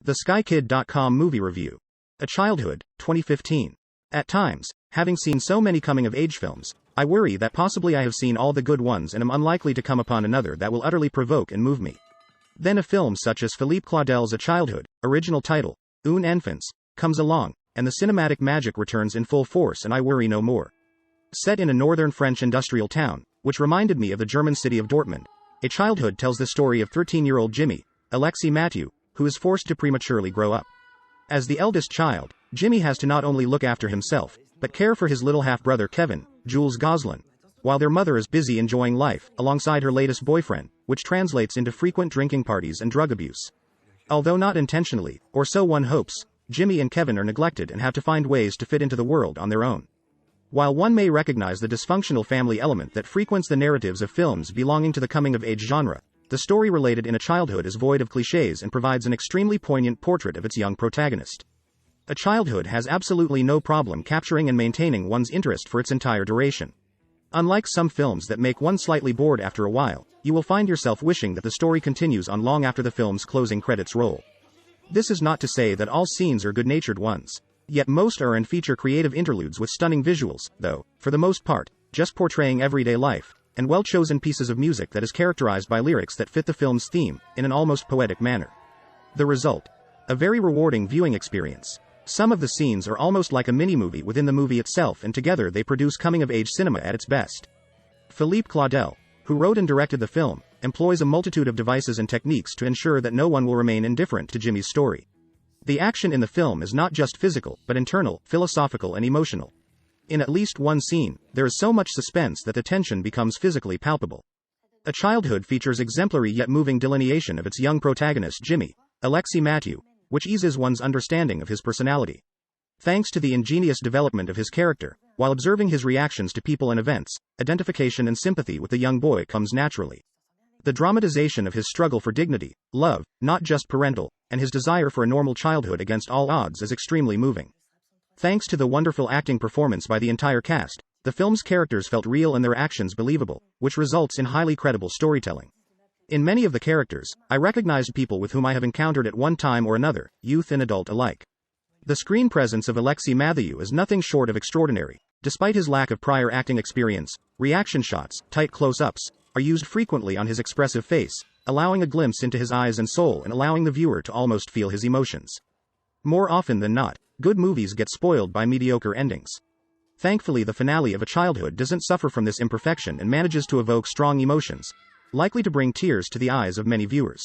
TheSkyKid.com Movie Review. A Childhood, 2015. At times, having seen so many coming-of-age films, I worry that possibly I have seen all the good ones and am unlikely to come upon another that will utterly provoke and move me. Then a film such as Philippe Claudel's A Childhood, original title, Une Enfance, comes along, and the cinematic magic returns in full force and I worry no more. Set in a northern French industrial town, which reminded me of the German city of Dortmund, A Childhood tells the story of 13-year-old Jimmy, Alexis Mathieu, who is forced to prematurely grow up. As the eldest child, Jimmy has to not only look after himself, but care for his little half-brother Kevin, Jules Gosselin, while their mother is busy enjoying life, alongside her latest boyfriend, which translates into frequent drinking parties and drug abuse. Although not intentionally, or so one hopes, Jimmy and Kevin are neglected and have to find ways to fit into the world on their own. While one may recognize the dysfunctional family element that frequents the narratives of films belonging to the coming-of-age genre, the story related in A Childhood is void of cliches and provides an extremely poignant portrait of its young protagonist. A Childhood has absolutely no problem capturing and maintaining one's interest for its entire duration. Unlike some films that make one slightly bored after a while, you will find yourself wishing that the story continues on long after the film's closing credits roll. This is not to say that all scenes are good-natured ones. Yet most are and feature creative interludes with stunning visuals, though, for the most part, just portraying everyday life, and well-chosen pieces of music that is characterized by lyrics that fit the film's theme, in an almost poetic manner. The result? A very rewarding viewing experience. Some of the scenes are almost like a mini-movie within the movie itself, and together they produce coming-of-age cinema at its best. Philippe Claudel, who wrote and directed the film, employs a multitude of devices and techniques to ensure that no one will remain indifferent to Jimmy's story. The action in the film is not just physical, but internal, philosophical and emotional. In at least one scene, there is so much suspense that the tension becomes physically palpable. A Childhood features exemplary yet moving delineation of its young protagonist Jimmy, Alexis Mathieu, which eases one's understanding of his personality. Thanks to the ingenious development of his character, while observing his reactions to people and events, identification and sympathy with the young boy comes naturally. The dramatization of his struggle for dignity, love, not just parental, and his desire for a normal childhood against all odds is extremely moving. Thanks to the wonderful acting performance by the entire cast, the film's characters felt real and their actions believable, which results in highly credible storytelling. In many of the characters, I recognized people with whom I have encountered at one time or another, youth and adult alike. The screen presence of Alexis Mathieu is nothing short of extraordinary. Despite his lack of prior acting experience, reaction shots, tight close-ups, are used frequently on his expressive face, allowing a glimpse into his eyes and soul and allowing the viewer to almost feel his emotions. More often than not, good movies get spoiled by mediocre endings. Thankfully, the finale of A Childhood doesn't suffer from this imperfection and manages to evoke strong emotions, likely to bring tears to the eyes of many viewers.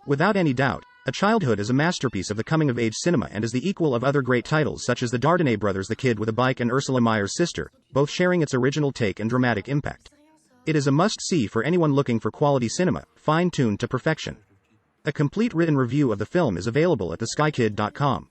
Without any doubt, A Childhood is a masterpiece of the coming-of-age cinema and is the equal of other great titles such as The Dardenne Brothers' The Kid with a Bike and Ursula Meyer's Sister, both sharing its original take and dramatic impact. It is a must-see for anyone looking for quality cinema, fine-tuned to perfection. A complete written review of the film is available at theskykid.com.